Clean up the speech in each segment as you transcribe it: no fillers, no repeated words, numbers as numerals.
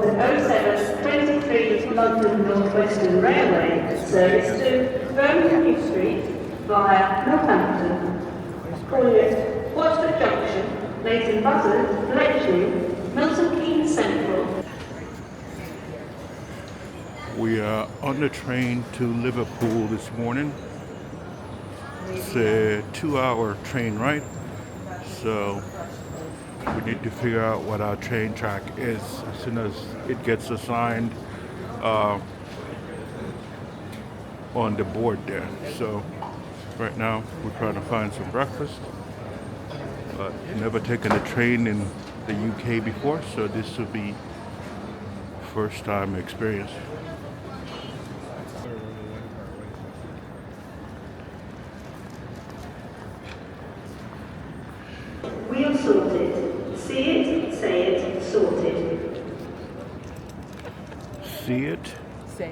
the 0723 London North Western Railway service to Birmingham New Street via Northampton, calling at Watford Junction, Leighton Buzzard, Bletchley, Milton Keynes Central. We are on the train to Liverpool this morning. It's a 2-hour train ride, so we need to figure out what our train track is as soon as it gets assigned on the board there. So right now we're trying to find some breakfast, but never taken a train in the UK before, so this will be first time experience. Wheel sorted. See it, say it, sorted. See it,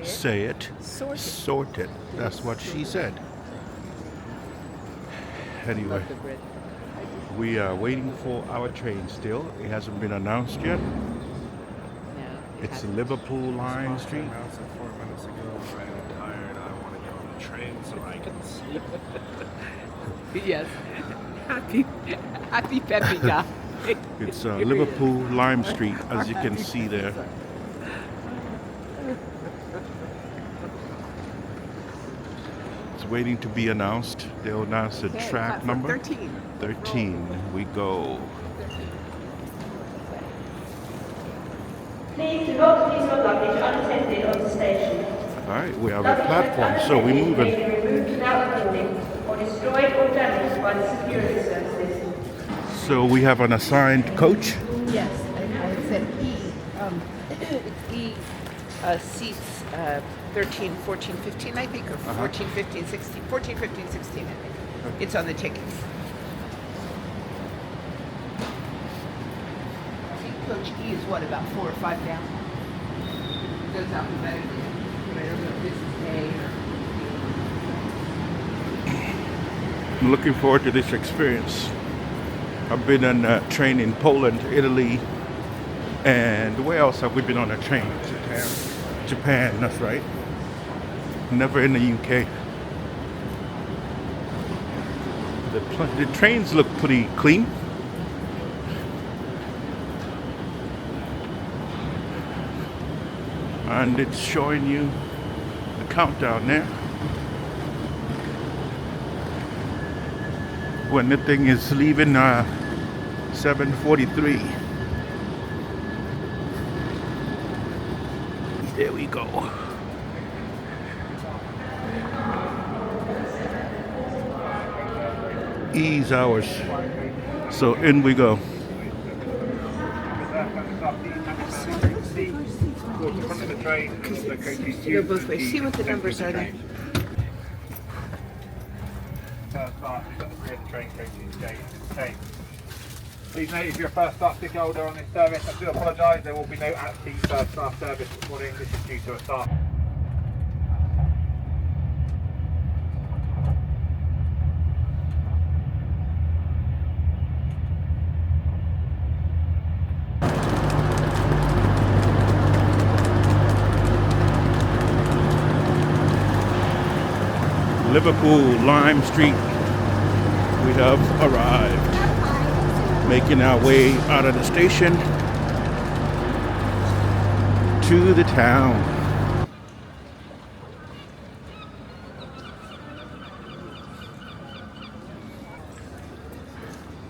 say it, Sorted. sort it. That's what she said. Anyway, we are waiting for our train still. It hasn't been announced yet. It's Liverpool Lime Street. Announced it 4 minutes ago. I'm tired. I want to get on the train so I can sleep. Yes. Happy peppy guy. It's Liverpool Lime Street, as you can see there. It's waiting to be announced. They'll announce the track number. 13. 13. We go. Please do not leave your luggage unattended on the station. All right, we have a platform, so we're May moving. be removed without warning or destroyed or damaged by the security services. So we have an assigned coach. Yes, I said E. Seats 13, 14, 15, I think, or 14, 15, 16. 14, 15, 16, I think. It's on the tickets. Coach E is what, about 4 or 5 down? Goes alphabetically. I don't know if this is A or I'm looking forward to this experience. I've been on a train in Poland, Italy, and where else have we been on a train? Japan, that's right. Never in the UK. The trains look pretty clean. And it's showing you the countdown there. When the thing is leaving 7:43. There we go. Ease hours. So in we go. go both ways. See what the numbers are there. Please note, if you're a first class ticket holder on this service, I do apologise, there will be no active first class service this morning. This is due to a staff. Liverpool Lime Street. We have arrived. Making our way out of the station to the town.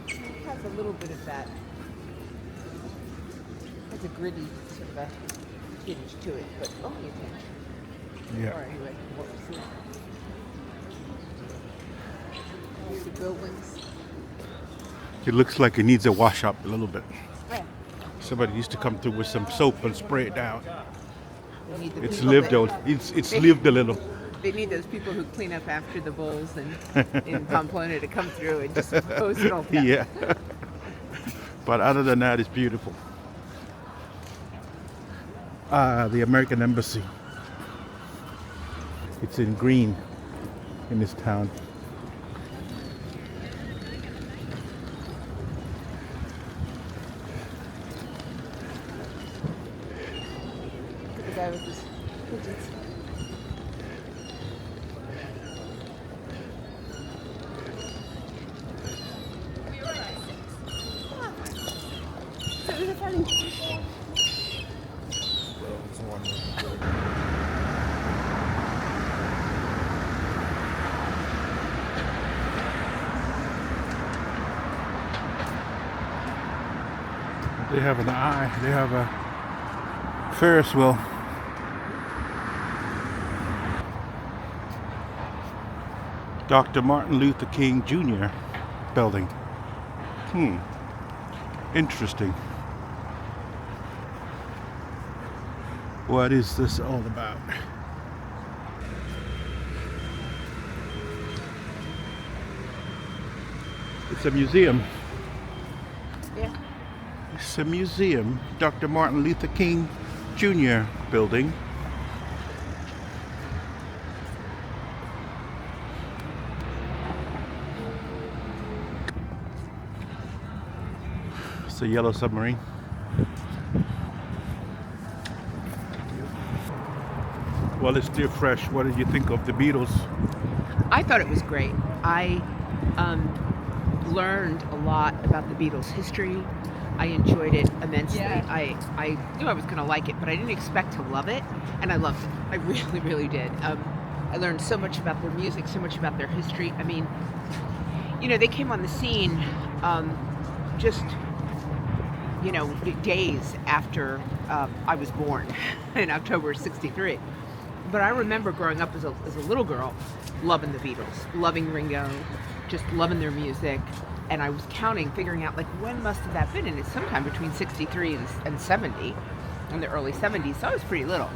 It has a little bit of that. Has a gritty sort of a tinge to it, but only a tinge. Yeah. Or anyway, what we see. All the buildings. It looks like it needs a wash up a little bit. Yeah. Somebody used to come through with some soap and spray it down. They need the It's people lived that- out. It's lived a little. They need those people who clean up after the bowls and in Pamplona to come through and just hose it all down. Yeah. But other than that, it's beautiful. The American Embassy. It's in green in this town. guy with his pigeons. They have an eye. They have a Ferris wheel. Dr. Martin Luther King Jr. building. Interesting. What is this all about? It's a museum. Yeah. It's a museum. Dr. Martin Luther King Jr. building. It's a yellow submarine. Well, it's still fresh. What did you think of the Beatles? I thought it was great. I learned a lot about the Beatles' history. I enjoyed it immensely. Yeah. I knew I was going to like it, but I didn't expect to love it, and I loved it. I really, really did. I learned so much about their music, so much about their history. I mean, you know, they came on the scene just, you know, days after I was born in October '63. But I remember growing up as a little girl, loving the Beatles, loving Ringo, just loving their music. And I was counting, figuring out, like, when must have that been? And it's sometime between 63 and 70, in the early 70s. So I was pretty little.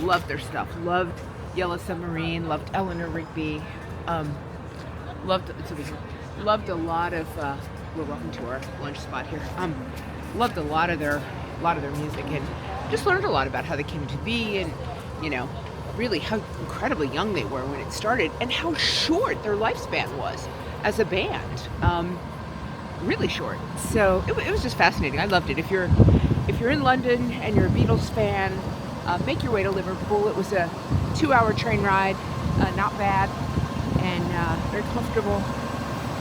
Loved their stuff. Loved Yellow Submarine. Loved Eleanor Rigby. Loved a lot of. We're welcome to our lunch spot here. Loved a lot of their music, and just learned a lot about how they came to be, and, you know, really how incredibly young they were when it started, and how short their lifespan was as a band. Really short. So it was just fascinating. I loved it. If you're in London and you're a Beatles fan, make your way to Liverpool. It was a 2-hour train ride, not bad, and very comfortable.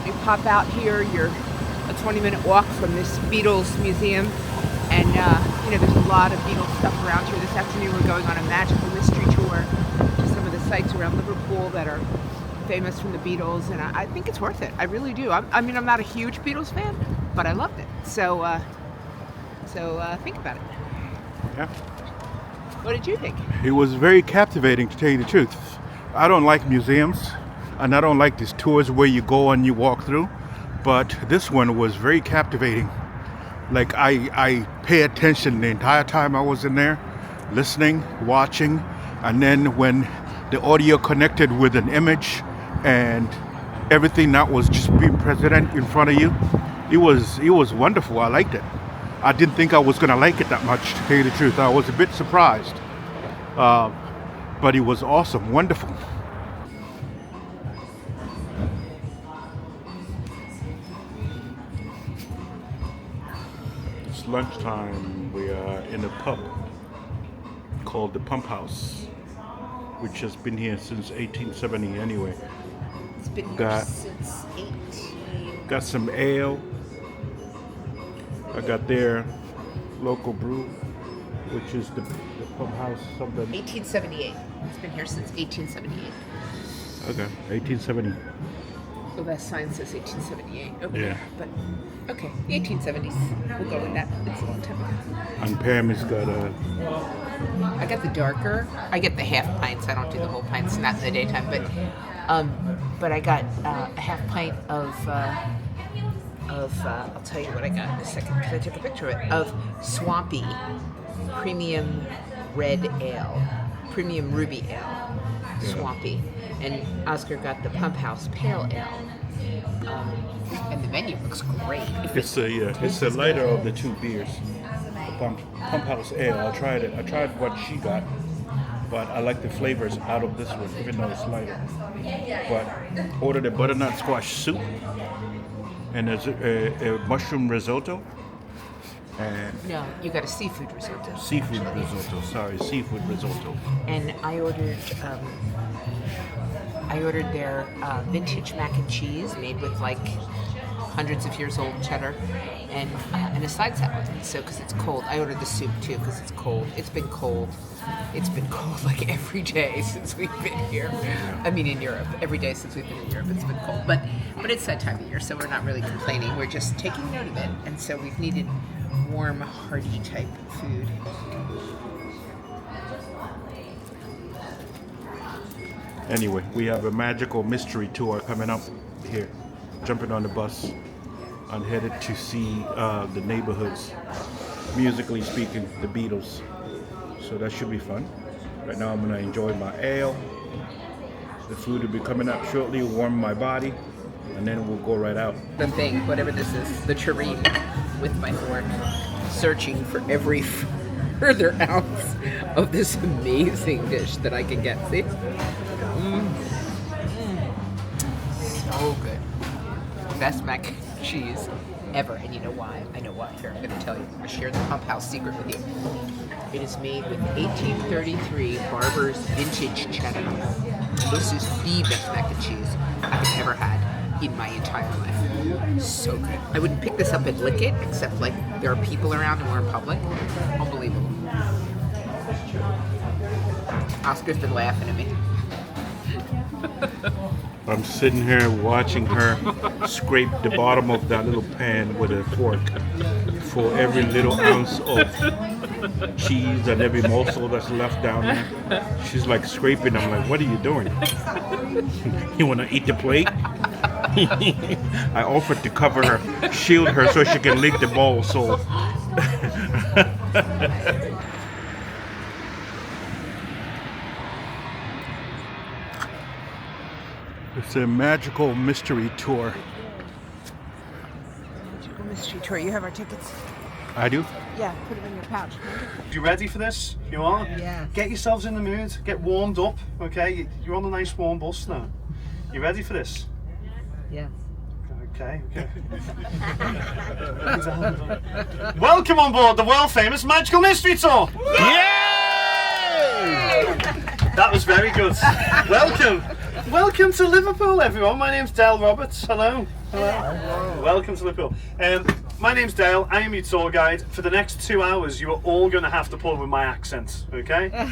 You pop out here, you're a 20-minute walk from this Beatles museum, and you know, there's a lot of Beatles stuff around here. This afternoon we're going on a magical mystery tour to some of the sites around Liverpool that are famous from the Beatles, and I think it's worth it. I really do. I mean, I'm not a huge Beatles fan, but I loved it. So think about it. Yeah. What did you think? It was very captivating, to tell you the truth. I don't like museums, and I don't like these tours where you go and you walk through, but this one was very captivating. Like, I pay attention the entire time I was in there, listening, watching, and then when the audio connected with an image and everything that was just being present in front of you, it was wonderful. I liked it. I didn't think I was going to like it that much, to tell you the truth. I was a bit surprised. But it was awesome, wonderful. It's lunchtime. We are in a pub called the Pump House, which has been here since 1870 anyway. It's been here Got- since 18... Got some ale. I got their local brew, which is the Pump House something. 1878. It's been here since 1878. Okay, 1870. Well, that sign says 1878. Okay. Yeah. But, okay, the 1870s. We'll go with that. It's a long time ago. And Pam has got a. I got the darker. I get the half pints. I don't do the whole pints, not in the daytime. But I got a half pint of I'll tell you what I got in a second because I took a picture of it, of Swampy Premium Red Ale, Premium Ruby Ale, Swampy, and Oscar got the Pump House Pale Ale. And the menu looks great. It's a lighter of the two beers. The Pump House Ale. I tried it. I tried what she got, but I like the flavors out of this one, even though it's lighter. But ordered a butternut squash soup, and there's a mushroom risotto, and No, you got a seafood risotto. seafood risotto. Sorry, seafood risotto. And I ordered their vintage mac and cheese made with like hundreds of years old cheddar and a side salad. So because it's cold, I ordered the soup too because it's cold. It's been cold. It's been cold like every day since we've been here. I mean, in Europe, every day since we've been in Europe, it's been cold. But it's that time of year, so we're not really complaining. We're just taking note of it, and so we've needed warm, hearty type food. Anyway, we have a magical mystery tour coming up here. Jumping on the bus. I'm headed to see the neighborhoods, musically speaking, the Beatles. So that should be fun. Right now I'm gonna enjoy my ale. The food will be coming up shortly, warm my body, and then we'll go right out. The thing, whatever this is, the tureen with my fork, searching for every further ounce of this amazing dish that I can get. See? So good. Best mac and cheese ever. And you know why? I know why. Here, I'm going to tell you. I'm going to share the pump house secret with you. It is made with 1833 Barber's vintage cheddar. This is the best mac and cheese I've ever had in my entire life. So good. I wouldn't pick this up and lick it, except like there are people around and we're in public. Unbelievable. Oscar's been laughing at me. I'm sitting here watching her scrape the bottom of that little pan with a fork for every little ounce of cheese and every morsel that's left down there. She's like scraping. I'm like, what are you doing? You want to eat the plate? I offered to cover her, shield her so she can lick the bowl. So it's a magical mystery tour. Magical mystery tour. You have our tickets? I do. Yeah, put them in your pouch. You ready for this? You are? Yeah. Get yourselves in the mood. Get warmed up, okay? You're on a nice warm bus now. You ready for this? Yes. Okay. Welcome on board the world famous Magical Mystery Tour! Yay! That was very good. Welcome to Liverpool, everyone. My name's Dale Roberts. Hello. Welcome to Liverpool. My name's Dale. I am your tour guide. For the next 2 hours, you are all going to have to put up with my accent, okay?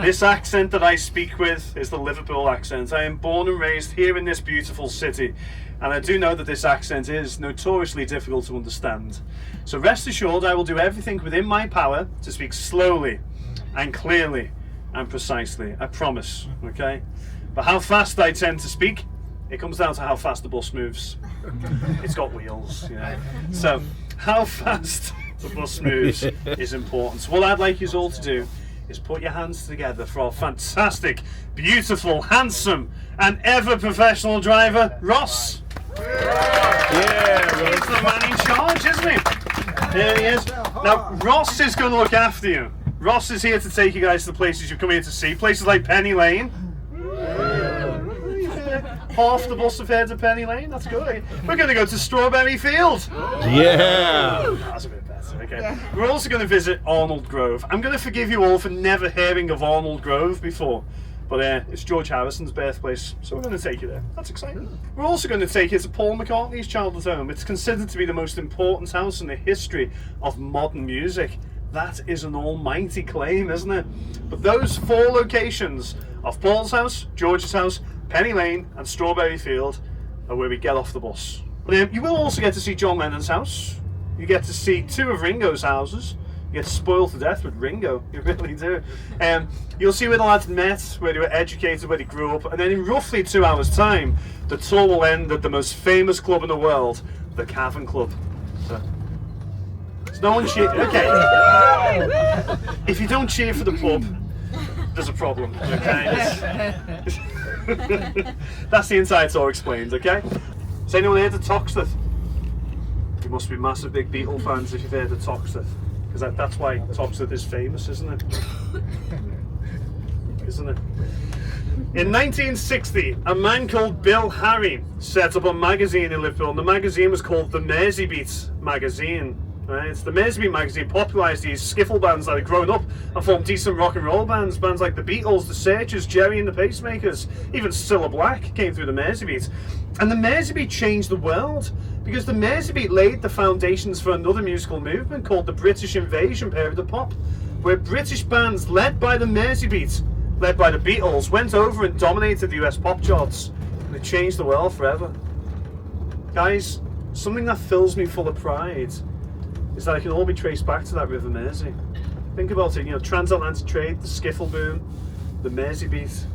This accent that I speak with is the Liverpool accent. I am born and raised here in this beautiful city, and I do know that this accent is notoriously difficult to understand. So rest assured, I will do everything within my power to speak slowly and clearly and precisely. I promise, okay? But how fast I tend to speak, it comes down to how fast the bus moves. It's got wheels, you know. So how fast the bus moves is important. So what I'd like you all to do is put your hands together for our fantastic, beautiful, handsome, and ever professional driver, Ross. Yeah, he's the man in charge, isn't he? There he is. Now, Ross is going to look after you. Ross is here to take you guys to the places you've come here to see. Places like Penny Lane. Half the bus have heard of Penny Lane. That's good. We're going to go to Strawberry Field. Yeah. That's a bit better. Okay. Yeah. We're also going to visit Arnold Grove. I'm going to forgive you all for never hearing of Arnold Grove before, but it's George Harrison's birthplace, so we're going to take you there. That's exciting. We're also going to take you to Paul McCartney's childhood home. It's considered to be the most important house in the history of modern music. That is an almighty claim, isn't it? But those 4 locations of Paul's house, George's house, Penny Lane and Strawberry Field are where we get off the bus. You will also get to see John Lennon's house. You get to see 2 of Ringo's houses. You get spoiled to death with Ringo, you really do. You'll see where the lads met, where they were educated, where they grew up, and then in roughly 2 hours' time, the tour will end at the most famous club in the world, the Cavern Club. So no one cheer. Okay. If you don't cheer for the pub, there's a problem. Okay. That's the inside tour explained. Okay. Has anyone heard of Toxteth? You must be massive big Beatle fans if you've heard of Toxteth, because that's why Toxteth is famous, isn't it? Isn't it? In 1960, a man called Bill Harry set up a magazine in Liverpool, and the magazine was called the Merseybeat magazine. Right? The Merseybeat magazine popularised these skiffle bands that had grown up and formed decent rock and roll bands. Bands like the Beatles, the Searchers, Jerry and the Pacemakers, even Cilla Black came through the Merseybeat. And the Merseybeat changed the world because the Merseybeat laid the foundations for another musical movement called the British Invasion period of pop, where British bands led by the Merseybeat, led by the Beatles, went over and dominated the US pop charts. And it changed the world forever. Guys, something that fills me full of pride is that it can all be traced back to that River Mersey. Think about it, transatlantic trade, the skiffle boom, the Merseybeat.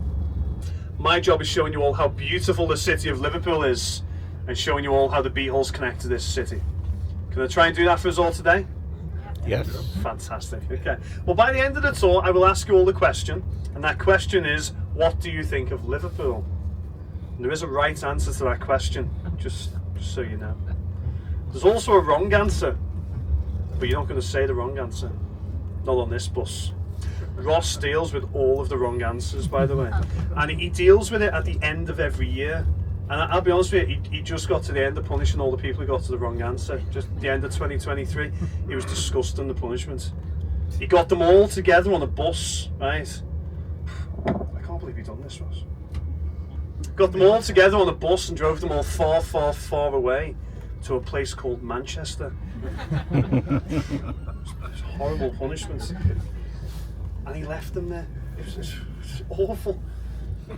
My job is showing you all how beautiful the city of Liverpool is and showing you all how the Beatles connect to this city. Can I try and do that for us all today? Yes. Fantastic. Okay. Well, by the end of the tour, I will ask you all a question, and that question is, what do you think of Liverpool? And there is a right answer to that question, just so you know. There's also a wrong answer, but you're not going to say the wrong answer. Not on this bus. Ross deals with all of the wrong answers, by the way, and he deals with it at the end of every year. And I'll be honest with you, he just got to the end of punishing all the people who got to the wrong answer. Just the end of 2023, he was disgusting, the punishment. He got them all together on a bus, right? I can't believe he done this, Ross. Got them all together on a bus and drove them all far, far, far away to a place called Manchester. It's horrible punishment. And he left them there. It was awful.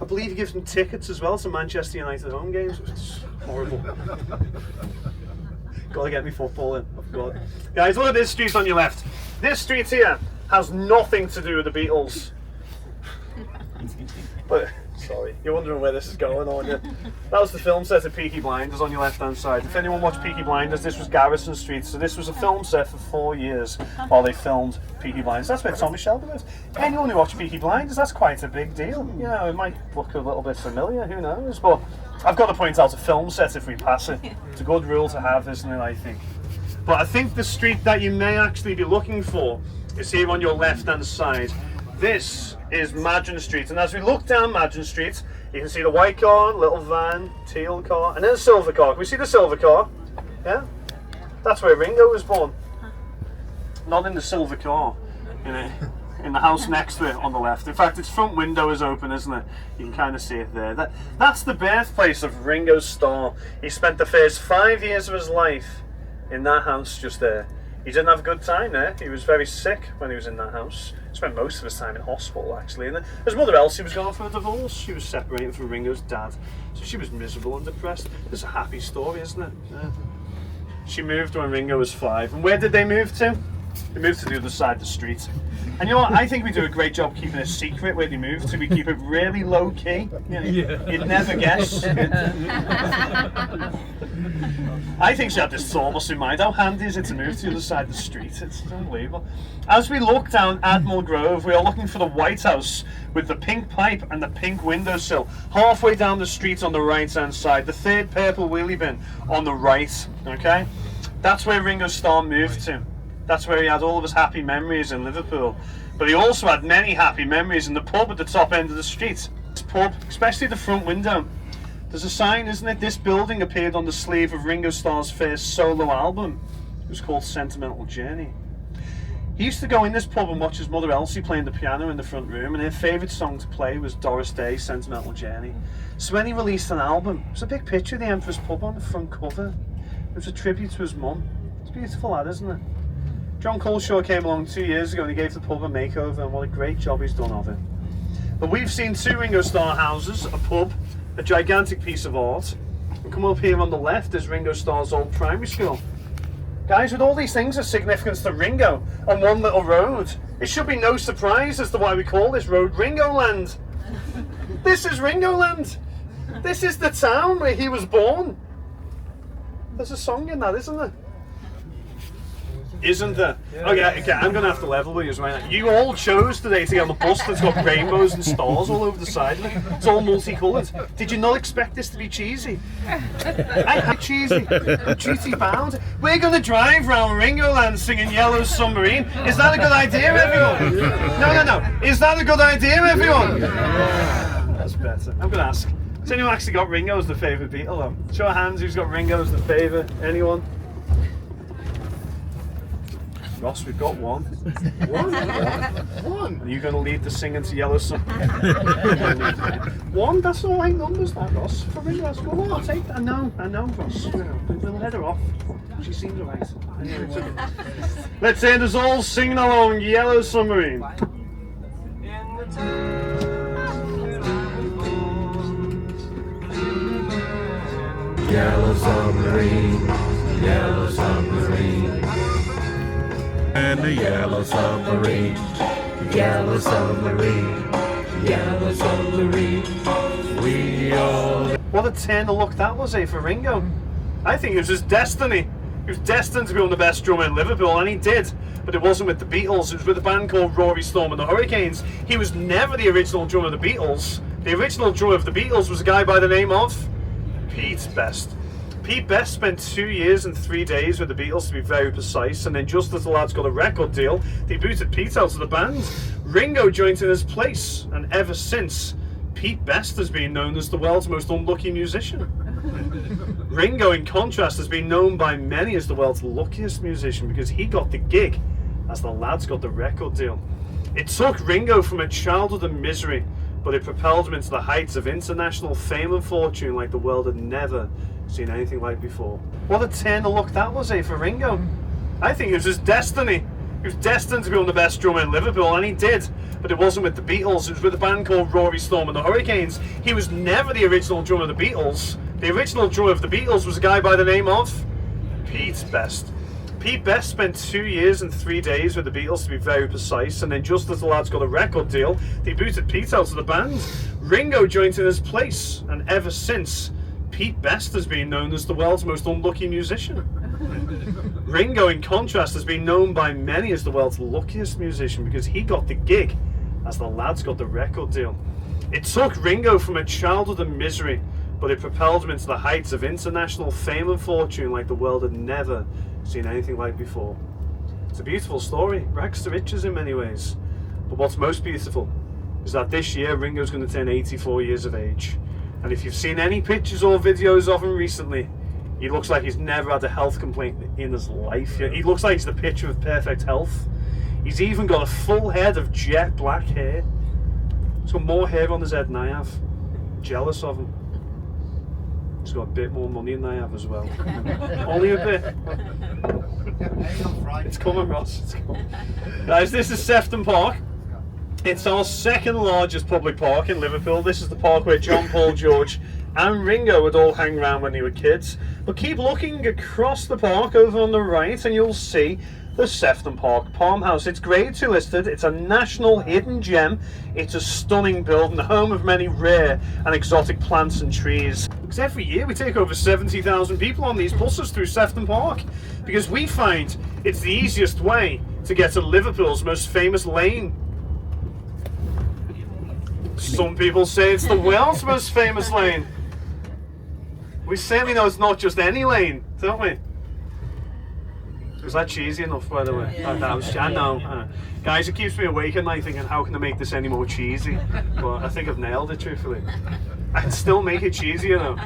I believe he gives them tickets as well to Manchester United home games. It's horrible. Gotta get me football in, I've got. Guys, look at this street on your left. This street here has nothing to do with the Beatles. But, sorry, you're wondering where this is going, aren't you? That was the film set of Peaky Blinders on your left hand side. If anyone watched Peaky Blinders, this was Garrison Street. So this was a film set for 4 years while they filmed Peaky Blinders. That's where Tommy Shelby lives. Anyone who watched Peaky Blinders, that's quite a big deal. You know, it might look a little bit familiar, who knows? But I've got to point out a film set if we pass it. It's a good rule to have, isn't it, I think? But I think the street that you may actually be looking for is here on your left hand side. This is Madron Street, and as we look down Madron Street, you can see the white car, little van, teal car, and then a silver car. Can we see the silver car? Yeah? That's where Ringo was born. Not in the silver car, in the house next to it on the left. In fact, its front window is open, isn't it? You can kind of see it there. That's the birthplace of Ringo Starr. He spent the first 5 years of his life in that house just there. He didn't have a good time there. He was very sick when he was in that house. He spent most of his time in hospital, actually. And his mother Elsie was going for a divorce. She was separated from Ringo's dad. So she was miserable and depressed. It's a happy story, isn't it? Yeah. She moved when Ringo was 5. And where did they move to? They moved to the other side of the street. And you know what? I think we do a great job keeping it secret where they moved to. We keep it really low key. You'd never guess. I think she had this thought in mind. How handy is it to move to the other side of the street? It's unbelievable. As we look down Admiral Grove, we are looking for the White House with the pink pipe and the pink windowsill. Halfway down the street on the right hand side, the third purple wheelie bin on the right. Okay, that's where Ringo Starr moved to. That's where he had all of his happy memories in Liverpool. But he also had many happy memories in the pub at the top end of the street. This pub, especially the front window. There's a sign, isn't it? This building appeared on the sleeve of Ringo Starr's first solo album. It was called Sentimental Journey. He used to go in this pub and watch his mother Elsie playing the piano in the front room, and her favourite song to play was Doris Day's Sentimental Journey. So when he released an album, there's a big picture of the Emperor's Pub on the front cover. It was a tribute to his mum. It's a beautiful lad, isn't it? John Coleshaw came along 2 years ago and he gave the pub a makeover, and what a great job he's done of it. But we've seen 2 Ringo Starr houses, a pub, a gigantic piece of art, and come up here on the left is Ringo Starr's old primary school. Guys, with all these things of significance to Ringo on one little road, it should be no surprise as to why we call this road Ringo Land. This is Ringo Land. This is the town where he was born. There's a song in that, isn't there? Isn't there? Okay, I'm going to have to level with you right now. You all chose today to get on the bus that's got rainbows and stars all over the side of it. It's all multicoloured. Did you not expect this to be cheesy? I hate cheesy. I'm cheesy bound. We're going to drive round Ringo Land singing Yellow Submarine. Is that a good idea, everyone? No. Is that a good idea, everyone? That's better. I'm going to ask. Has anyone actually got Ringo as the favourite Beatle, though? Show of hands who's got Ringo as the favourite. Anyone? Ross, we've got one. One. Are you going to lead the singing to Yellow Summer? One? That's all right numbers, that, Ross. For me, that's good. I'll take that. I know, Ross. We'll let her off. She seems alright. Let's end us all singing along Yellow Submarine. Yellow submarine, yellow submarine, And the yellow submarine, yellow submarine, yellow submarine. We all. What a turn of luck that was, for Ringo. I think it was his destiny. He was destined to become the best drummer in Liverpool, and he did. But it wasn't with the Beatles, it was with a band called Rory Storm and the Hurricanes. He was never the original drummer of the Beatles. The original drummer of the Beatles was a guy by the name of Pete Best. Pete Best spent 2 years and 3 days with the Beatles, to be very precise, and then just as the lads got a record deal, they booted Pete out of the band. Ringo joined in his place, and ever since, Pete Best has been known as the world's most unlucky musician. Ringo, in contrast, has been known by many as the world's luckiest musician because he got the gig as the lads got the record deal. It took Ringo from a childhood of misery, but it propelled him into the heights of international fame and fortune like the world had never seen anything like before. What a turn of luck that was, for Ringo. I think it was his destiny. He was destined to become the best drummer in Liverpool, and he did. But it wasn't with the Beatles, it was with a band called Rory Storm and the Hurricanes. He was never the original drummer of the Beatles. The original drummer of the Beatles was a guy by the name of Pete Best. Pete Best spent 2 years and 3 days with the Beatles, to be very precise, and then just as the lads got a record deal, they booted Pete out of the band. Ringo joined in his place, and ever since, Pete Best has been known as the world's most unlucky musician. Ringo, in contrast, has been known by many as the world's luckiest musician because he got the gig as the lads got the record deal. It took Ringo from a childhood of misery, but it propelled him into the heights of international fame and fortune like the world had never seen anything like before. It's a beautiful story, rags to riches in many ways. But what's most beautiful is that this year Ringo's going to turn 84 years of age. And if you've seen any pictures or videos of him recently, he looks like he's never had a health complaint in his life. He looks like he's the picture of perfect health. He's even got a full head of jet black hair. He's got more hair on his head than I have. Jealous of him. He's got a bit more money than I have as well. Only a bit. It's coming, Ross. It's coming. Guys, this is Sefton Park. It's our second largest public park in Liverpool. This is the park where John, Paul, George and Ringo would all hang around when they were kids. But keep looking across the park over on the right and you'll see the Sefton Park Palm House. It's Grade 2 listed, it's a national hidden gem, it's a stunning building, the home of many rare and exotic plants and trees. Because every year we take over 70,000 people on these buses through Sefton Park, because we find it's the easiest way to get to Liverpool's most famous lane. Some people say it's the world's most famous lane. We certainly know it's not just any lane, don't we? Was that cheesy enough, by the way? Yeah. I know. Guys, it keeps me awake at night thinking, how can I make this any more cheesy? But I think I've nailed it, truthfully. I can still make it cheesy, you know.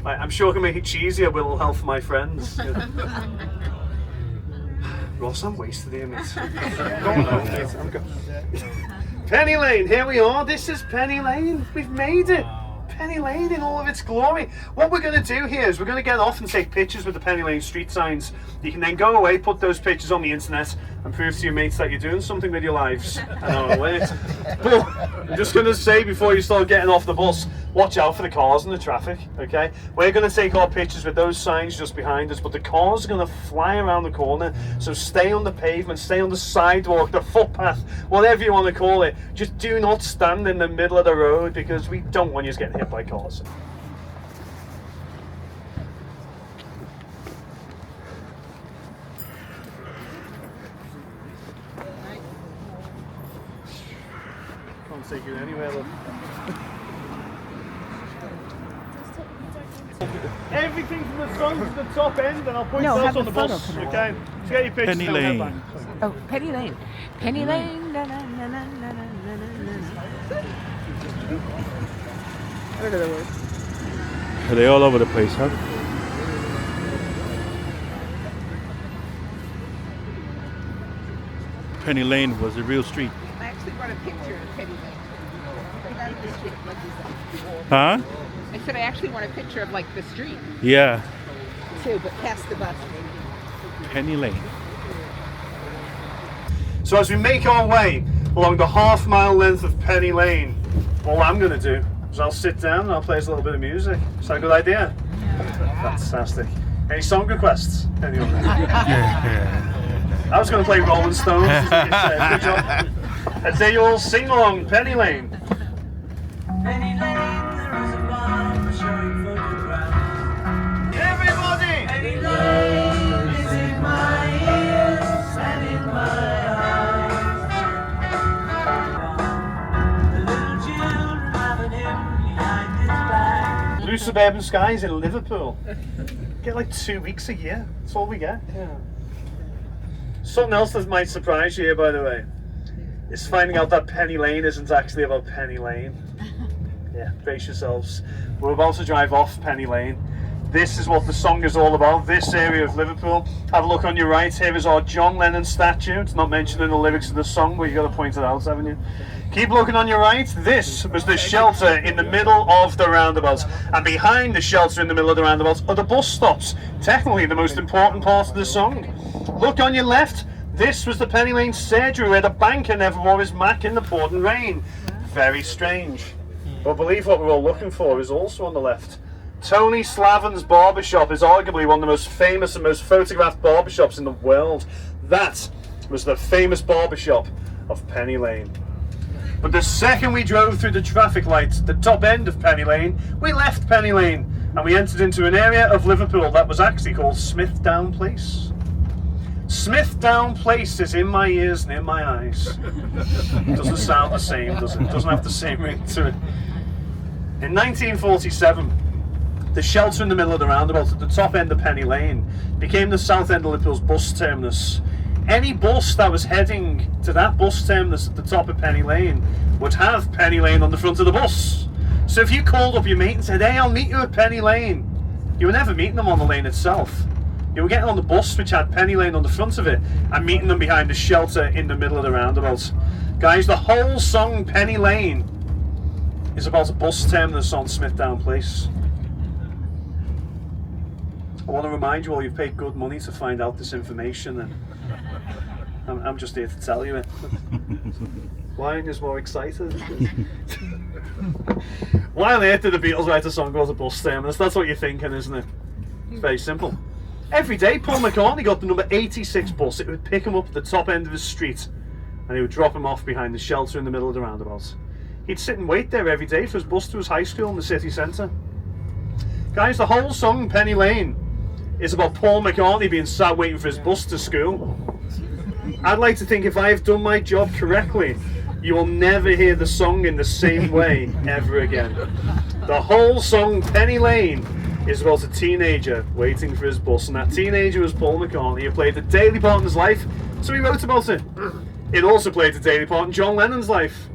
I'm sure I can make it cheesier with a little help from my friends. Yeah. Ross, I'm wasted here, mate. Go on, mate. I'm going. Penny Lane, here we are. This is Penny Lane. We've made it. Penny Lane in all of its glory. What we're going to do here is we're going to get off and take pictures with the Penny Lane street signs. You can then go away, put those pictures on the internet and prove to your mates that you're doing something with your lives. I know I'm late. But I'm just going to say before you start getting off the bus, watch out for the cars and the traffic, okay? We're going to take our pictures with those signs just behind us, but the cars are going to fly around the corner, so stay on the pavement, stay on the sidewalk, the footpath, whatever you want to call it. Just do not stand in the middle of the road because we don't want you getting hit by cars. Can't take you anywhere, look. Everything from the front to the top end, and I'll put yourself on the bus, okay? So get your pictures. Penny Lane. Oh, Penny Lane. Penny Lane. Na, na, na, na, na, na, na, na. I don't know the words. Are they all over the place, huh? Penny Lane was a real street. I actually brought a picture of Penny Lane. Not the street, like you said. Huh? I said I actually want a picture of like the street Yeah. too, but past the bus. Penny Lane. So as we make our way along the half-mile length of Penny Lane, all I'm going to do is I'll sit down and I'll play us a little bit of music. Is that a good idea? Fantastic. Any song requests? Anyone? I was going to play Rolling Stones. Good job. A day all sing along Penny Lane. Penny Lane, there is a barn showing photographs. Everybody! Penny Lane is in my ears and in my eyes. The little children having him behind his back. Blue Suburban Skies in Liverpool. Get like 2 weeks a year. That's all we get. Yeah. Something else that might surprise you here, by the way, is finding out that Penny Lane isn't actually about Penny Lane. Yeah, brace yourselves. We're about to drive off Penny Lane. This is what the song is all about, this area of Liverpool. Have a look on your right, here is our John Lennon statue. It's not mentioned in the lyrics of the song, but you've got to point it out, haven't you? Keep looking on your right. This was the shelter in the middle of the roundabouts. And behind the shelter in the middle of the roundabouts are the bus stops. Technically the most important part of the song. Look on your left. This was the Penny Lane surgery where the banker never wore his mac in the pouring rain. Very strange. But I believe what we're all looking for is also on the left. Tony Slavin's barbershop is arguably one of the most famous and most photographed barbershops in the world. That was the famous barbershop of Penny Lane. But the second we drove through the traffic lights at the top end of Penny Lane, we left Penny Lane and we entered into an area of Liverpool that was actually called Smithdown Place. Smithdown Place is in my ears and in my eyes. Doesn't sound the same, does it? Doesn't have the same ring to it. In 1947, the shelter in the middle of the roundabout at the top end of Penny Lane became the south end of Liverpool's bus terminus. Any bus that was heading to that bus terminus at the top of Penny Lane would have Penny Lane on the front of the bus. So if you called up your mate and said, "Hey, I'll meet you at Penny Lane," you were never meeting them on the lane itself. You were getting on the bus which had Penny Lane on the front of it and meeting them behind the shelter in the middle of the roundabout. Guys, the whole song Penny Lane is about a bus terminus on Smithdown Place. I want to remind you all you've paid good money to find out this information, and I'm just here to tell you it. Wine is more excited. Why on earth did the Beatles write a song about a bus terminus? That's what you're thinking, isn't it? It's very simple. Every day Paul McCartney got the number 86 bus. It would pick him up at the top end of his street and he would drop him off behind the shelter in the middle of the roundabout. He'd sit and wait there every day for his bus to his high school in the city centre. Guys, the whole song Penny Lane is about Paul McCartney being sat waiting for his bus to school. I'd like to think if I have done my job correctly, you will never hear the song in the same way ever again. The whole song Penny Lane is about a teenager waiting for his bus, and that teenager was Paul McCartney, who played a daily part in his life, so he wrote about it. It also played a daily part in John Lennon's life.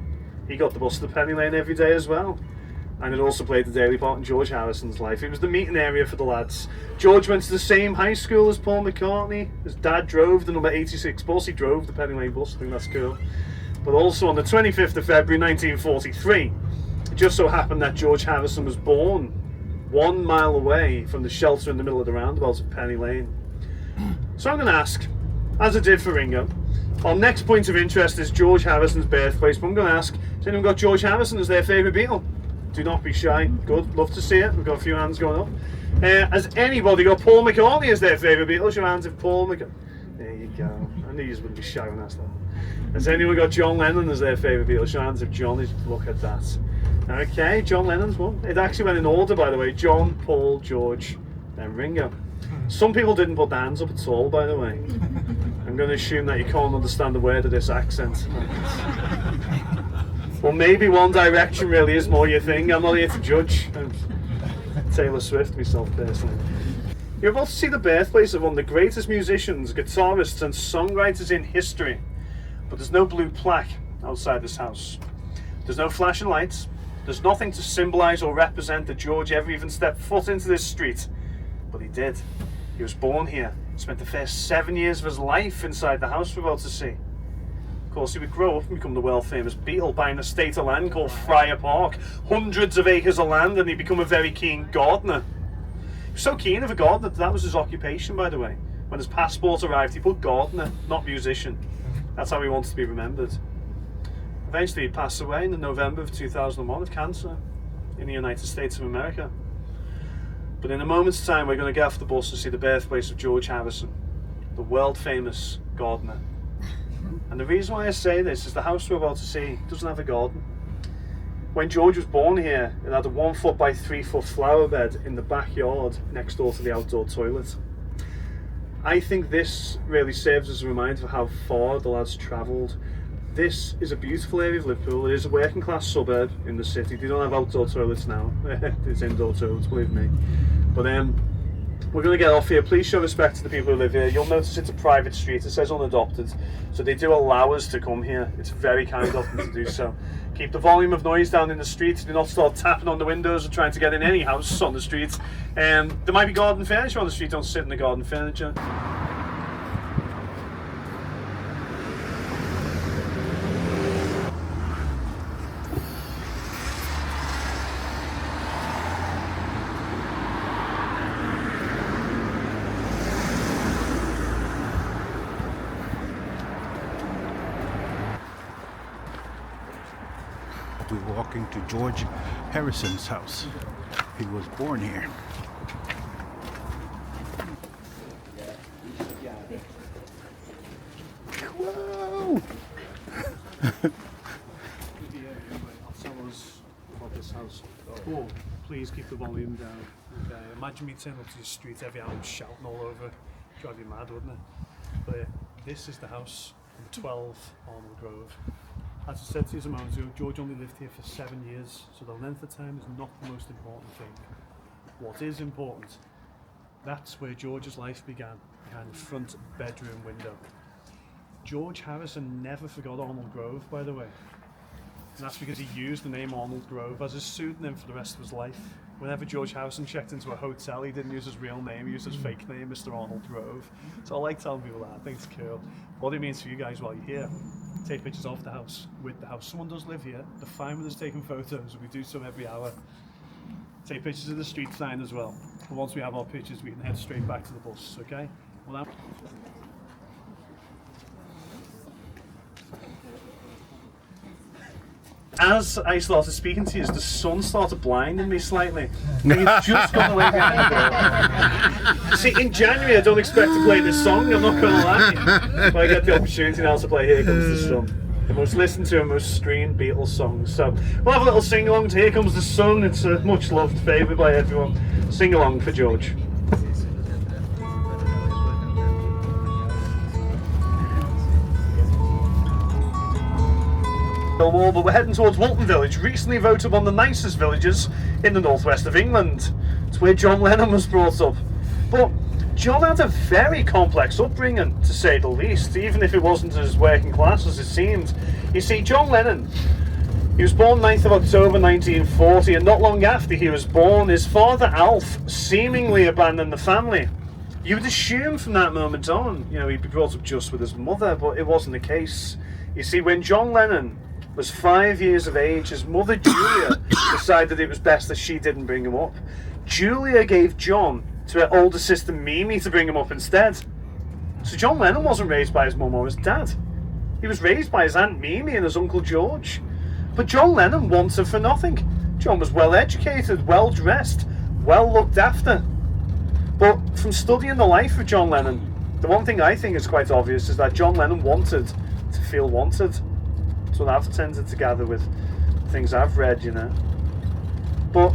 He got the bus to Penny Lane every day as well. And it also played a daily part in George Harrison's life. It was the meeting area for the lads. George went to the same high school as Paul McCartney. His dad drove the number 86 bus. He drove the Penny Lane bus. I think that's cool. But also on the 25th of February 1943, it just so happened that George Harrison was born 1 mile away from the shelter in the middle of the roundabout of Penny Lane. So I'm going to ask, as I did for Ringo, our next point of interest is George Harrison's birthplace. But I'm going to ask, has anyone got George Harrison as their favourite Beatle? Do not be shy. Good, love to see it. We've got a few hands going up. Has anybody got Paul McCartney as their favourite Beatle? Show your hands if Paul McCartney. There you go. I knew you wouldn't be shy when that's that. Has anyone got John Lennon as their favourite Beatle? Show your hands if John is. Look at that. Okay, John Lennon's one. It actually went in order, by the way. John, Paul, George, then Ringo. Some people didn't put their hands up at all, by the way. I'm going to assume that you can't understand the word of this accent. Well, maybe One Direction really is more your thing. I'm not here to judge. I'm Taylor Swift myself, personally. You're about to see the birthplace of one of the greatest musicians, guitarists and songwriters in history. But there's no blue plaque outside this house. There's no flashing lights. There's nothing to symbolise or represent that George ever even stepped foot into this street. But he did. He was born here. Spent the first 7 years of his life inside the house we're about to see. course, he would grow up and become the world famous Beatle, buying an estate of land called Friar Park, hundreds of acres of land, and he'd become a very keen gardener. He was so keen of a gardener that was his occupation, by the way. When his passport arrived, he put gardener, not musician. That's how he wants to be remembered. Eventually, he passed away in November of 2001 of cancer in the United States of America. But in a moment's time, we're going to get off the bus and see the birthplace of George Harrison, the world famous gardener. And the reason why I say this is the house we're about to see doesn't have a garden. When George was born here, it had a 1 foot by 3 foot flower bed in the backyard next door to the outdoor toilet. I think this really serves as a reminder of how far the lad's travelled. This is a beautiful area of Liverpool. It is a working class suburb in the city. They don't have outdoor toilets now. It's indoor toilets, believe me. But we're going to get off here. Please show respect to the people who live here. You'll notice it's a private street. It says unadopted. So they do allow us to come here. It's very kind of them to do so. Keep the volume of noise down in the streets. Do not start tapping on the windows or trying to get in any house on the streets. There might be garden furniture on the street. Don't sit in the garden furniture. We're walking to George Harrison's house. He was born here. Whoa! Tell us about this house. Oh, please keep the volume down. Okay. Imagine me turning up to the street every hour and shouting all over. Drive you mad, wouldn't it? But this is the house from 12 Arnold Grove. As I said to you a moment ago, George only lived here for 7 years, so the length of time is not the most important thing. What is important, that's where George's life began, behind the front bedroom window. George Harrison never forgot Arnold Grove, by the way. And that's because he used the name Arnold Grove as his pseudonym for the rest of his life. Whenever George Harrison checked into a hotel, he didn't use his real name, he used his fake name, Mr. Arnold Grove. So I like telling people that, I think it's cool. What it means for you guys while you're here, take pictures of the house, with the house. Someone does live here, they're fine with us taking photos, we do so every hour. Take pictures of the street sign as well. But once we have our pictures, we can head straight back to the bus, okay? Well, as I started speaking to you, the sun started blinding me slightly. It's just gone away from me. See, in January I don't expect to play this song, I'm not going to lie. But I get the opportunity now to play Here Comes the Sun, the most listened to and most streamed Beatles song. So we'll have a little sing along to Here Comes the Sun. It's a much loved favourite by everyone. Sing along for George. Wall, but we're heading towards Walton Village, recently voted one of the nicest villages in the northwest of England. It's where John Lennon was brought up. But John had a very complex upbringing, to say the least, even if it wasn't as working class as it seemed. You see, John Lennon, he was born 9th of October 1940, and not long after he was born, his father Alf seemingly abandoned the family. You would assume from that moment on, he'd be brought up just with his mother, but it wasn't the case. You see, when John Lennon was 5 years of age, his mother Julia decided it was best that she didn't bring him up. Julia gave John to her older sister Mimi to bring him up instead. So John Lennon wasn't raised by his mum or his dad. He was raised by his Aunt Mimi and his Uncle George. But John Lennon wanted for nothing. John was well educated, well dressed, well looked after. But from studying the life of John Lennon, the one thing I think is quite obvious is that John Lennon wanted to feel wanted. That's what I've tended to gather with things I've read, But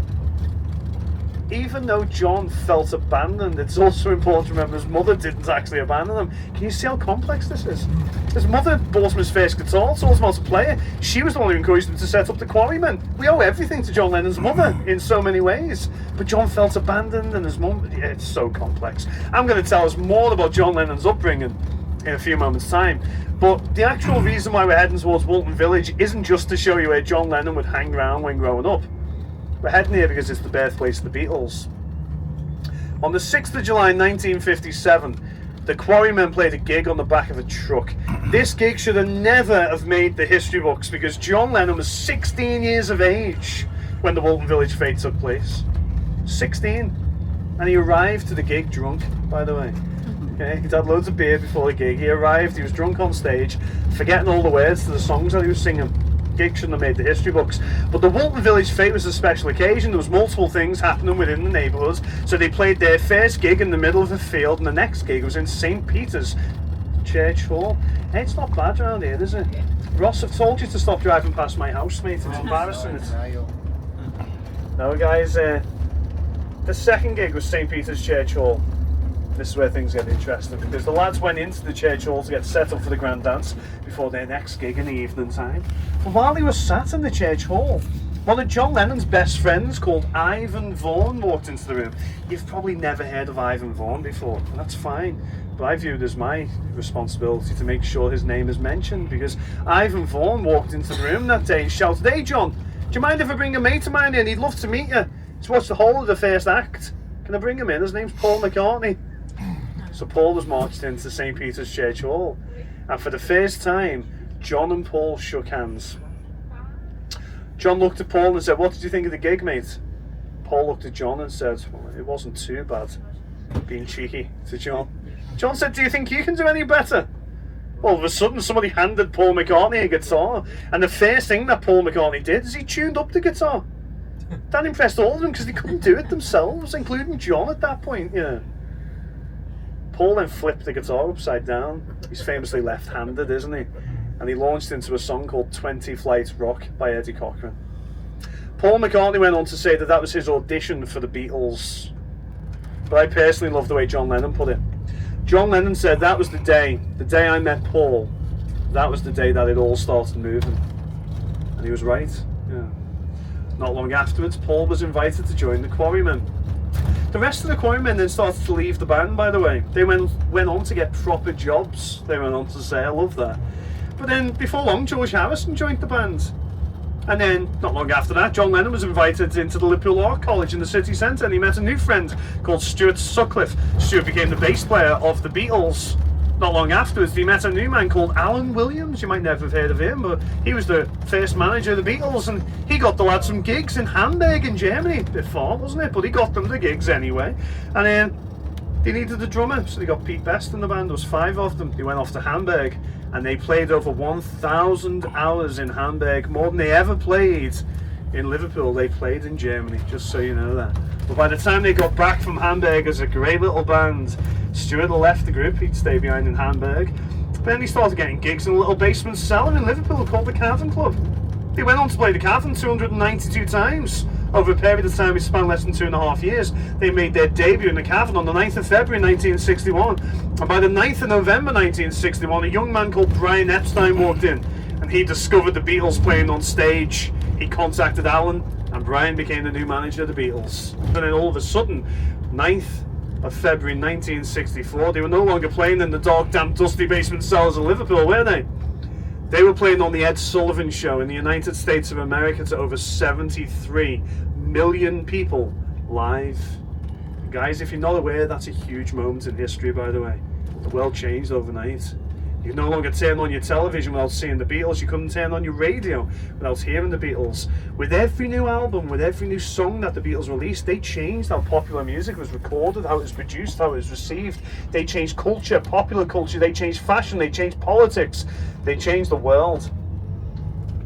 even though John felt abandoned, it's also important to remember his mother didn't actually abandon him. Can you see how complex this is? His mother bought him his first guitar, taught him how to play it. She was the one who encouraged him to set up the Quarrymen. We owe everything to John Lennon's mother in so many ways. But John felt abandoned, and his mum, it's so complex. I'm going to tell us more about John Lennon's upbringing in a few moments' time. But the actual reason why we're heading towards Walton Village isn't just to show you where John Lennon would hang around when growing up. We're heading here because it's the birthplace of the Beatles. On the 6th of July 1957, the Quarrymen played a gig on the back of a truck. This gig should have never have made the history books because John Lennon was 16 years of age when the Walton Village fete took place. 16. And he arrived to the gig drunk, by the way. Okay, he'd had loads of beer before the gig. He arrived, he was drunk on stage, forgetting all the words to the songs that he was singing. Gig shouldn't have made the history books. But the Walton Village fete was a special occasion. There was multiple things happening within the neighbourhood. So they played their first gig in the middle of a field, and the next gig was in St. Peter's Church Hall. Hey, it's not bad around here, is it? Ross, I've told you to stop driving past my house, mate. It's embarrassing. No, guys, the second gig was St. Peter's Church Hall. This is where things get interesting, because the lads went into the church hall to get set up for the grand dance before their next gig in the evening time. But while they were sat in the church hall, one of John Lennon's best friends called Ivan Vaughan walked into the room. You've probably never heard of Ivan Vaughan before, and that's fine. But I view it as my responsibility to make sure his name is mentioned, because Ivan Vaughan walked into the room that day and shouted, "Hey John, do you mind if I bring a mate of mine in? He'd love to meet you. He's watched the whole of the first act. Can I bring him in? His name's Paul McCartney." So Paul was marched into St. Peter's Church Hall, and for the first time, John and Paul shook hands. John looked at Paul and said, "What did you think of the gig, mate?" Paul looked at John and said, "Well, it wasn't too bad," being cheeky to John. John said, "Do you think you can do any better?" All of a sudden, somebody handed Paul McCartney a guitar, and the first thing that Paul McCartney did is he tuned up the guitar. That impressed all of them because they couldn't do it themselves, including John at that point, yeah. Paul then flipped the guitar upside down. He's famously left-handed, isn't he? And he launched into a song called 20 Flight Rock by Eddie Cochran. Paul McCartney went on to say that that was his audition for the Beatles. But I personally love the way John Lennon put it. John Lennon said, "That was the day I met Paul. That was the day that it all started moving." And he was right. Yeah. Not long afterwards, Paul was invited to join the Quarrymen. The rest of the Quarrymen then started to leave the band, by the way. They went on to get proper jobs. They went on to say, I love that. But then, before long, George Harrison joined the band. And then, not long after that, John Lennon was invited into the Liverpool Art College in the city centre, and he met a new friend called Stuart Sutcliffe. Stuart became the bass player of the Beatles. Not long afterwards, he met a new man called Alan Williams. You might never have heard of him, but he was the first manager of the Beatles, and he got the lads some gigs in Hamburg in Germany. A bit far, wasn't it? But he got them the gigs anyway. And then they needed a drummer, so they got Pete Best in the band. There was 5 of them. They went off to Hamburg, and they played over 1,000 hours in Hamburg, more than they ever played in Liverpool. They played in Germany, just so you know that. But by the time they got back from Hamburg as a great little band, Stuart left the group. He'd stay behind in Hamburg. Then he started getting gigs in a little basement cellar in Liverpool called the Cavern Club. They went on to play the Cavern 292 times. Over a period of time, it spanned less than 2.5 years. They made their debut in the Cavern on the 9th of February 1961. And by the 9th of November 1961, a young man called Brian Epstein walked in, and he discovered the Beatles playing on stage. He contacted Alan, and Brian became the new manager of the Beatles. And then all of a sudden, 9th of February 1964, they were no longer playing in the dark, damp, dusty basement cellars of Liverpool, were they? They were playing on the Ed Sullivan Show in the United States of America to over 73 million people live. Guys, if you're not aware, that's a huge moment in history, by the way. The world changed overnight. You no longer turn on your television without seeing the Beatles. You couldn't turn on your radio without hearing the Beatles. With every new album, with every new song that the Beatles released, they changed how popular music was recorded, how it was produced, how it was received. They changed culture, popular culture. They changed fashion. They changed politics. They changed the world.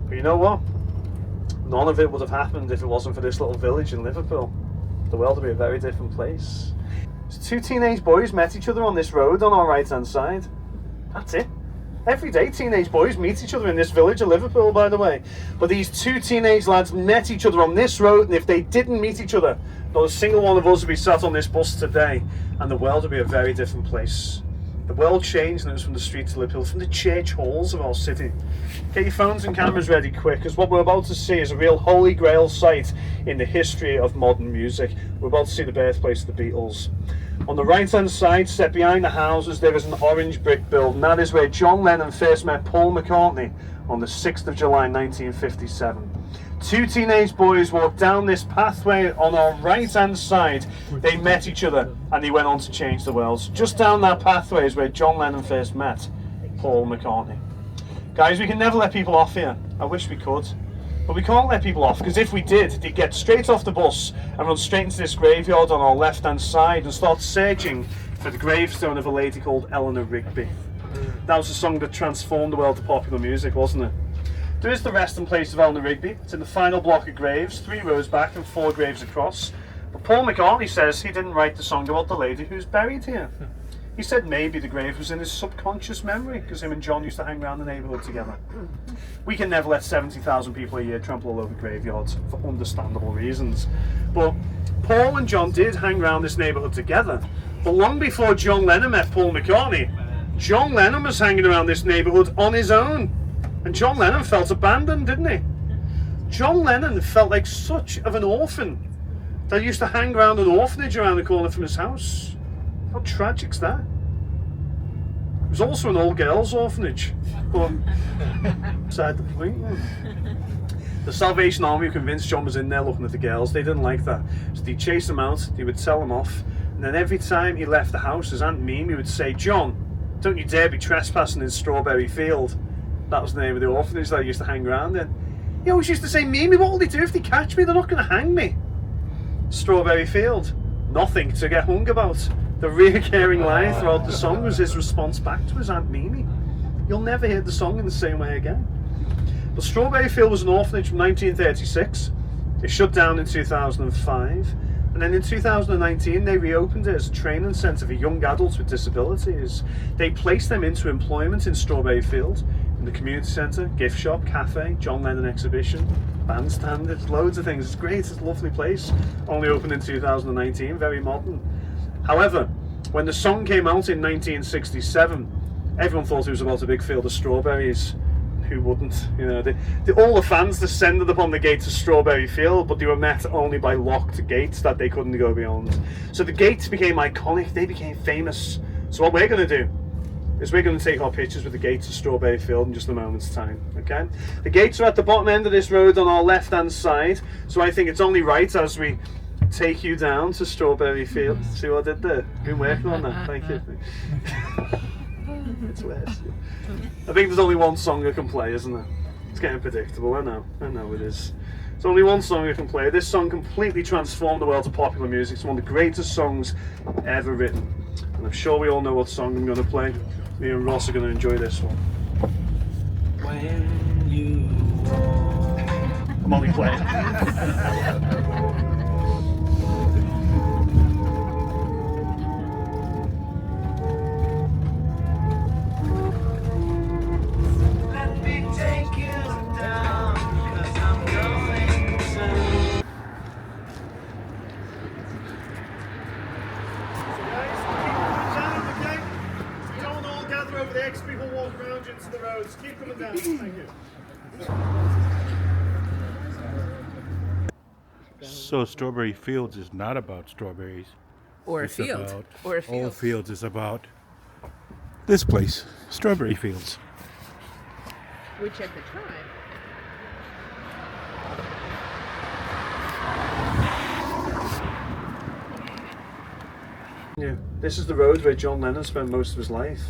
But you know what? None of it would have happened if it wasn't for this little village in Liverpool. The world would be a very different place. So 2 teenage boys met each other on this road on our right-hand side. That's it. Every day teenage boys meet each other in this village of Liverpool, by the way. But these 2 teenage lads met each other on this road, and if they didn't meet each other, not a single one of us would be sat on this bus today, and the world would be a very different place. The world changed, and it was from the streets of Liverpool, from the church halls of our city. Get your phones and cameras ready quick, because what we're about to see is a real holy grail site in the history of modern music. We're about to see the birthplace of the Beatles. On the right-hand side, set behind the houses, there is an orange brick building. That is where John Lennon first met Paul McCartney on the 6th of July 1957. Two teenage boys walked down this pathway on our right hand side. They met each other and they went on to change the world. Just down that pathway is where John Lennon first met Paul McCartney. Guys, we can never let people off here. I wish we could. But we can't let people off, because if we did, they'd get straight off the bus and run straight into this graveyard on our left hand side and start searching for the gravestone of a lady called Eleanor Rigby. That was a song that transformed the world of popular music, wasn't it? There is the resting place of Eleanor Rigby. It's in the final block of graves, 3 rows back and 4 graves across. But Paul McCartney says he didn't write the song about the lady who's buried here. He said maybe the grave was in his subconscious memory, because him and John used to hang around the neighbourhood together. We can never let 70,000 people a year trample all over graveyards for understandable reasons. But Paul and John did hang around this neighbourhood together. But long before John Lennon met Paul McCartney, John Lennon was hanging around this neighbourhood on his own. And John Lennon felt abandoned, didn't he? John Lennon felt like such of an orphan that he used to hang around an orphanage around the corner from his house. How tragic's that? It was also an old girls' orphanage, but beside the point. The Salvation Army were convinced John was in there looking at the girls. They didn't like that, so they chased him out. They would tell him off, and then every time he left the house, his Aunt Mimi would say, "John, don't you dare be trespassing in Strawberry Field." That was the name of the orphanage that I used to hang around in. He always used to say, "Mimi, what will they do if they catch me? They're not going to hang me." Strawberry Field, nothing to get hung about. The recurring line throughout the song was his response back to his Aunt Mimi. You'll never hear the song in the same way again. But Strawberry Field was an orphanage from 1936. It shut down in 2005. And then in 2019, they reopened it as a training centre for young adults with disabilities. They placed them into employment in Strawberry Field, in the community centre, gift shop, cafe, John Lennon exhibition, bandstand. There's loads of things. It's great. It's a lovely place. Only opened in 2019. Very modern. However, when the song came out in 1967, everyone thought it was about a big field of strawberries. Who wouldn't? You know, all the fans descended upon the gates of Strawberry Field, but they were met only by locked gates that they couldn't go beyond. So the gates became iconic, they became famous. So what we're going to do is we're going to take our pictures with the gates of Strawberry Field in just a moment's time, okay? The gates are at the bottom end of this road on our left-hand side, so I think it's only right as we take you down to Strawberry Field. See what I did there? Been working on that, thank you. It's worse. I think there's only one song I can play, isn't there? It's getting predictable, I know it is. There's only one song I can play. This song completely transformed the world of popular music. It's one of the greatest songs ever written. And I'm sure we all know what song I'm going to play. Me and Ross are going to enjoy this one. When you I'm only playing. let me take you down, 'cause I'm going to. Don't all gather over there, 'cause people walk around into the roads. Keep coming down. Thank you. So Strawberry Fields is not about strawberries. Or a It's field. about Or a field. Old Fields is about this place, Strawberry Fields. Which at the time. Yeah, this is the road where John Lennon spent most of his life.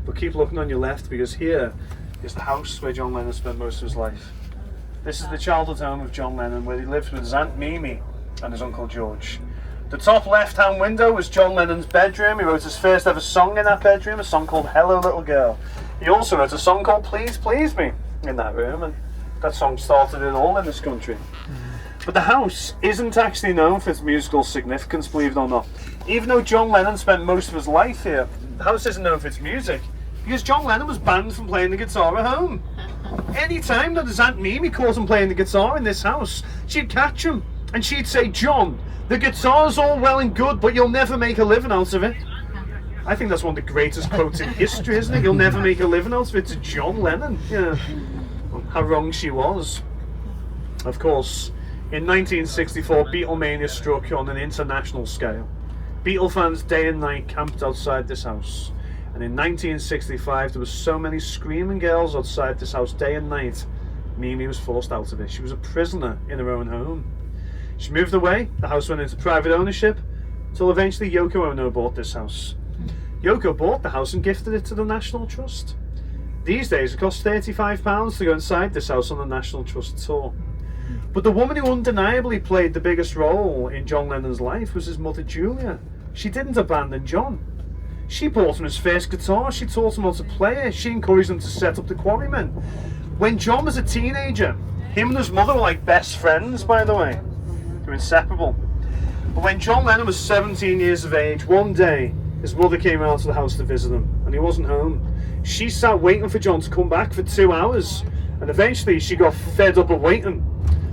But keep looking on your left, because here is the house where John Lennon spent most of his life. This is the childhood home of John Lennon, where he lived with his Aunt Mimi and his Uncle George. The top left-hand window was John Lennon's bedroom. He wrote his first ever song in that bedroom, a song called Hello Little Girl. He also wrote a song called Please Please Me in that room, and that song started it all in this country. But the house isn't actually known for its musical significance, believe it or not. Even though John Lennon spent most of his life here, the house isn't known for its music, because John Lennon was banned from playing the guitar at home. Any time that his Aunt Mimi caught him playing the guitar in this house, she'd catch him and she'd say, "John, the guitar's all well and good, but you'll never make a living out of it." I think that's one of the greatest quotes in history, isn't it? "You'll never make a living out of it," to John Lennon. Yeah. How wrong she was. Of course, in 1964, Beatlemania struck on an international scale. Beatle fans day and night camped outside this house. And in 1965, there were so many screaming girls outside this house day and night, Mimi was forced out of it. She was a prisoner in her own home. She moved away, the house went into private ownership, until eventually Yoko Ono bought this house. Yoko bought the house and gifted it to the National Trust. These days it costs £35 to go inside this house on the National Trust tour. But the woman who undeniably played the biggest role in John Lennon's life was his mother Julia. She didn't abandon John. She bought him his first guitar, she taught him how to play it, she encouraged him to set up the Quarrymen. When John was a teenager, him and his mother were like best friends, by the way. They were inseparable. But when John Lennon was 17 years of age, one day his mother came around to the house to visit him and he wasn't home. She sat waiting for John to come back for 2 hours, and eventually she got fed up of waiting,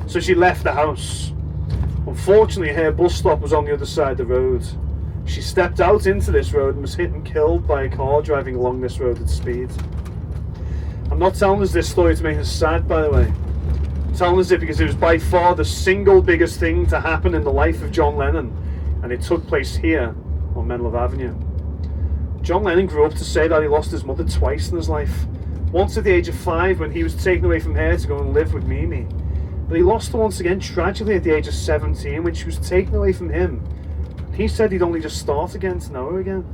so she left the house. Unfortunately, her bus stop was on the other side of the road. She stepped out into this road and was hit and killed by a car driving along this road at speed. I'm not telling us this story to make us sad, by the way. I'm telling us it because it was by far the single biggest thing to happen in the life of John Lennon, and it took place here on Menlove Avenue. John Lennon grew up to say that he lost his mother twice in his life. Once at the age of 5 when he was taken away from her to go and live with Mimi. But he lost her once again tragically at the age of 17 when she was taken away from him. He said he'd only just start again to know her again.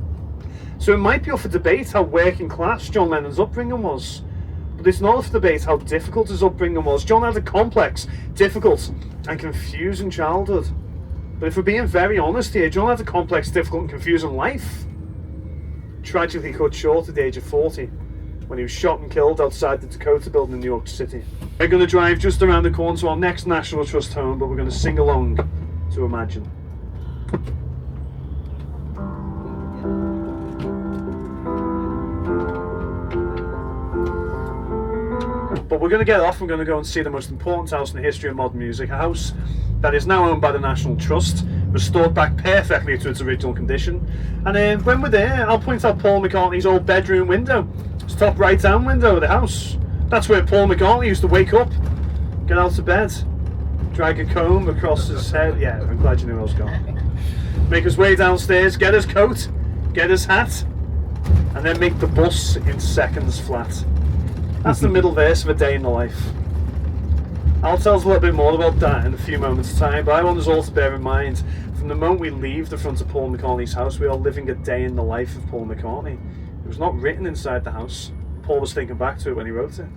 So it might be up for debate how working class John Lennon's upbringing was. But it's not up for debate how difficult his upbringing was. John had a complex, difficult and confusing childhood. But if we're being very honest here, John had a complex, difficult and confusing life. Tragically cut short at the age of 40 when he was shot and killed outside the Dakota building in New York City. We're going to drive just around the corner to our next National Trust home, but we're going to sing along to Imagine. But we're going to get off, we're going to go and see the most important house in the history of modern music, a house that is now owned by the National Trust, restored back perfectly to its original condition. And when we're there, I'll point out Paul McCartney's old bedroom window. It's top right hand window of the house. That's where Paul McCartney used to wake up, get out of bed, drag a comb across his head. Yeah, I'm glad you knew I was gone. Make his way downstairs, get his coat, get his hat, and then make the bus in seconds flat. That's the middle verse of A Day in the Life. I'll tell us a little bit more about that in a few moments' time, but I want us all to bear in mind, from the moment we leave the front of Paul McCartney's house, we are living a day in the life of Paul McCartney. It was not written inside the house. Paul was thinking back to it when he wrote it.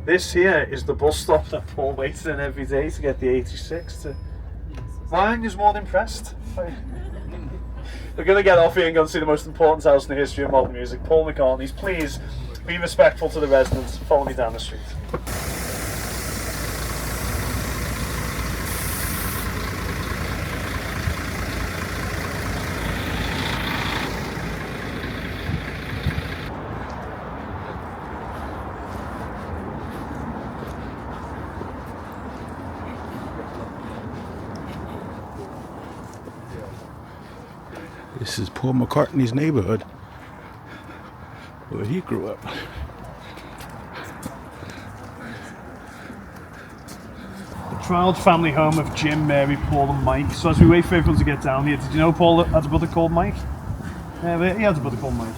This here is the bus stop that Paul waited in every day to get the 86 to. Why aren't you more impressed? We're going to get off here and go and see the most important house in the history of modern music, Paul McCartney's. Please be respectful to the residents. Follow me down the street. This is Paul McCartney's neighborhood, where he grew up. The proud family home of Jim, Mary, Paul and Mike. So as we wait for everyone to get down here, did you know Paul had a brother called Mike? Yeah, he had a brother called Mike.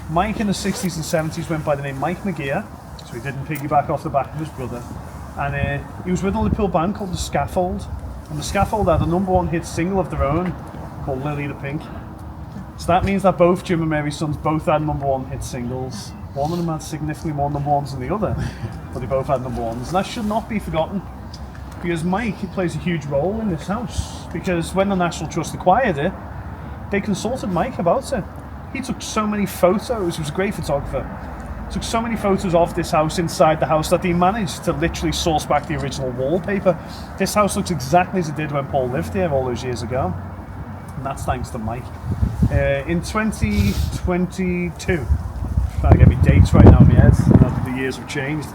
Mike in the 60s and 70s went by the name Mike McGeer, so he didn't piggyback off the back of his brother. And he was with a Liverpool band called The Scaffold. And The Scaffold had a #1 hit single of their own called Lily the Pink. So that means that both Jim and Mary's sons both had #1 hit singles. One of them had significantly more #1s than the other, but they both had #1s. And that should not be forgotten, because Mike plays a huge role in this house. Because when the National Trust acquired it, they consulted Mike about it. He took so many photos, he was a great photographer, took so many photos of this house inside the house that he managed to literally source back the original wallpaper. This house looks exactly as it did when Paul lived here all those years ago. And that's thanks to Mike. In 2022, trying to get me dates right now in my head, the years have changed.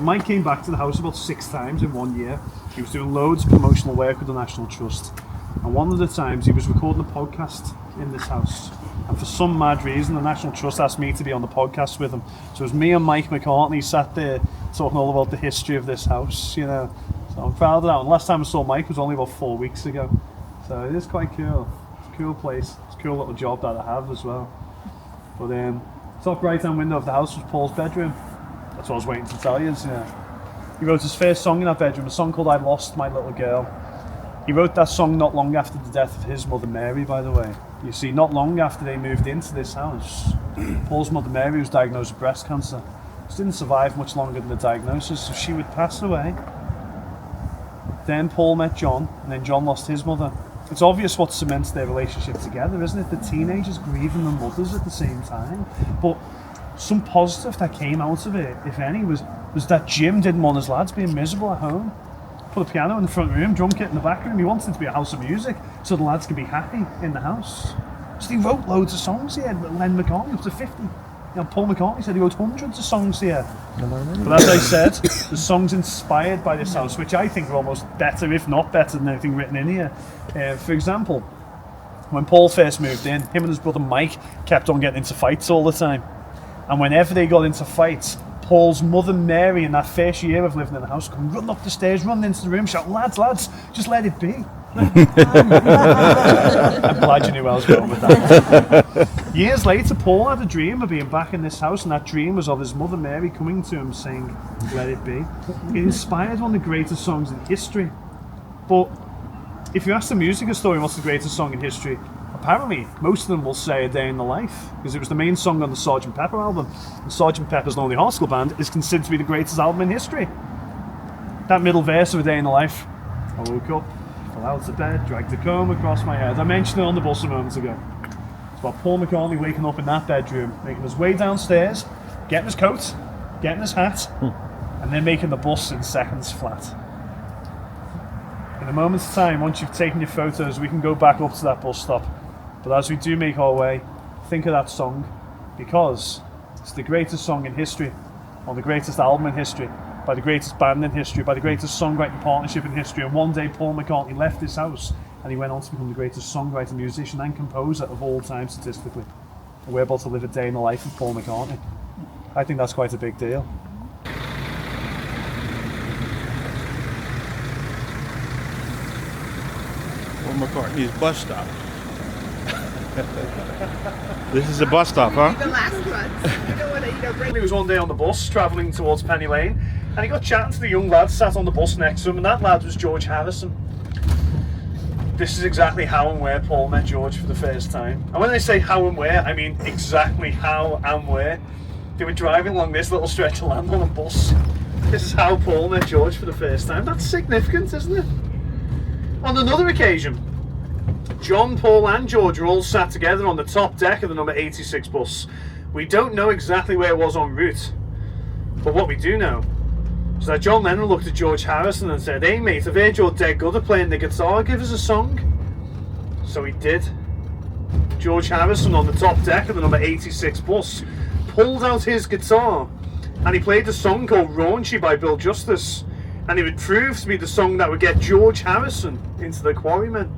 Mike came back to the house about 6 times in 1 year. He was doing loads of promotional work with the National Trust. And one of the times he was recording a podcast in this house. And for some mad reason, the National Trust asked me to be on the podcast with him. So it was me and Mike McCartney sat there talking all about the history of this house, you know. So I'm proud of that. And last time I saw Mike was only about 4 weeks ago. So it is quite cool. It's a cool place. It's a cool little job that I have as well. But top right hand window of the house was Paul's bedroom. That's what I was waiting to tell you. Yeah. He wrote his first song in that bedroom, a song called I Lost My Little Girl. He wrote that song not long after the death of his mother Mary, by the way. You see, not long after they moved into this house, Paul's mother Mary was diagnosed with breast cancer. She didn't survive much longer than the diagnosis, so she would pass away. Then Paul met John, and then John lost his mother. It's obvious what cements their relationship together, isn't it? The teenagers grieving their mothers at the same time. But some positive that came out of it, if any, was that Jim didn't want his lads being miserable at home. Put a piano in the front room, drum kit in the back room. He wanted it to be a house of music so the lads could be happy in the house. So he wrote loads of songs here. Len McCartney up to 50. You know, Paul McCartney said he wrote hundreds of songs here. But as I said, the songs inspired by this house, which I think are almost better, if not better, than anything written in here. For example, when Paul first moved in, him and his brother Mike kept on getting into fights all the time. And whenever they got into fights, Paul's mother Mary, in that first year of living in the house, come run up the stairs, run into the room, shout, lads, just let it be. I'm glad you knew where I was going with that. Years later, Paul had a dream of being back in this house, and that dream was of his mother Mary coming to him saying, let it be. It inspired one of the greatest songs in history. But if you ask the music historian what's the greatest song in history, apparently most of them will say A Day in the Life, because it was the main song on the Sgt. Pepper album. And Sgt. Pepper's Lonely Hearts Club Band is considered to be the greatest album in history. That middle verse of A Day in the Life, I woke up, fell out of bed, dragged a comb across my head. I mentioned it on the bus a moment ago. It's about Paul McCartney waking up in that bedroom, making his way downstairs, getting his coat, getting his hat, and then making the bus in seconds flat. In a moment's time, once you've taken your photos, we can go back up to that bus stop. But as we do make our way, think of that song, because it's the greatest song in history, on the greatest album in history, by the greatest band in history, by the greatest songwriting partnership in history. And one day Paul McCartney left this house and he went on to become the greatest songwriter, musician and composer of all time statistically. And we're about to live a day in the life of Paul McCartney. I think that's quite a big deal. Paul McCartney's bus stop. This is a bus stop, huh? The last one. You don't want to, He was one day on the bus travelling towards Penny Lane, and he got chatting to the young lad sat on the bus next to him, and that lad was George Harrison. This is exactly how and where Paul met George for the first time. And when I say how and where, I mean exactly how and where. They were driving along this little stretch of land on a bus. This is how Paul met George for the first time. That's significant, isn't it? On another occasion, John, Paul and George were all sat together on the top deck of the number 86 bus. We don't know exactly where it was en route, but what we do know is that John Lennon looked at George Harrison and said, "Hey mate, I've heard you're dead good at playing the guitar, give us a song." So he did. George Harrison on the top deck of the number 86 bus pulled out his guitar and he played a song called Raunchy by Bill Justice, and it would prove to be the song that would get George Harrison into the Quarrymen.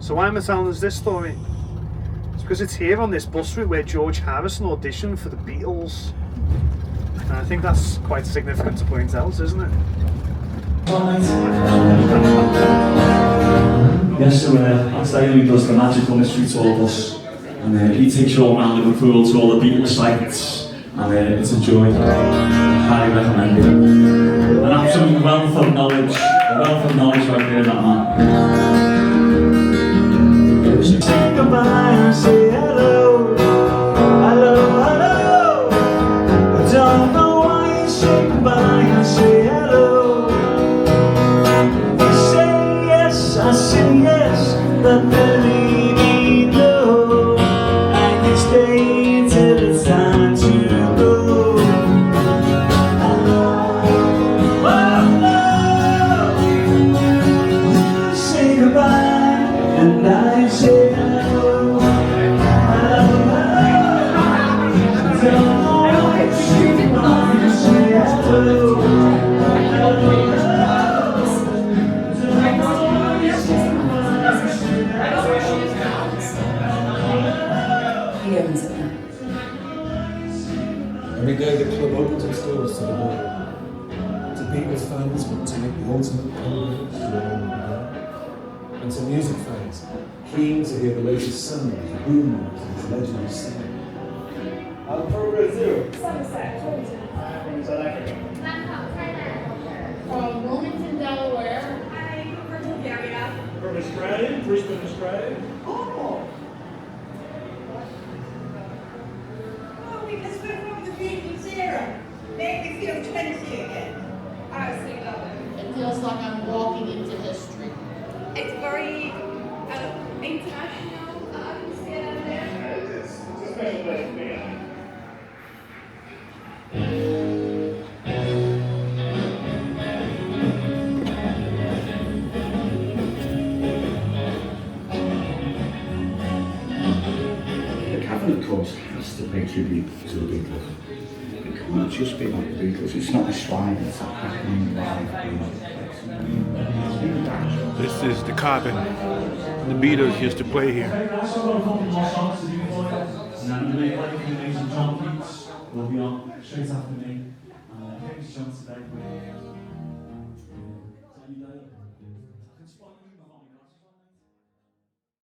So why am I telling us this story? It's because it's here on this bus route where George Harrison auditioned for the Beatles. And I think that's quite significant to point out, isn't it? Yes, so that's Dale who does the Magical Mystery Tour bus, and he takes you all around Liverpool to all the Beatles sites, and it's a joy. I highly recommend it. An absolute wealth of knowledge right there, that man. Say goodbye and say hello, hello, hello. I don't know why you say goodbye and say hello. You say yes, I say yes, but believe me, no. And you stay till it's time to go. Hello, hello. Say goodbye and I say Every day the club opens its doors to the world, to Beatles fans want to make the ultimate pilgrimage to the land of God, and to music fans keen to hear the latest songs, the boomers and the legendary singing. Program 0. Somerset, South Africa. Australia, Brisbane, Australia. Oh, because we're from the Beatles era. Made me feel 20 again. I absolutely love it. It feels like I'm walking into history. It's very international. I can see it out there. It's a special day for me, I think. The Cabinet Course has to pay tribute to the Beatles. It can't just be like the Beatles. It's not a shrine, it's a happening live This is the Cavern. The Beatles used to play here. Okay, guys, so I've got a couple more songs to do for you. And then I'm going to play a few things from John Keats. Will be on straight after me. Thanks, John, today.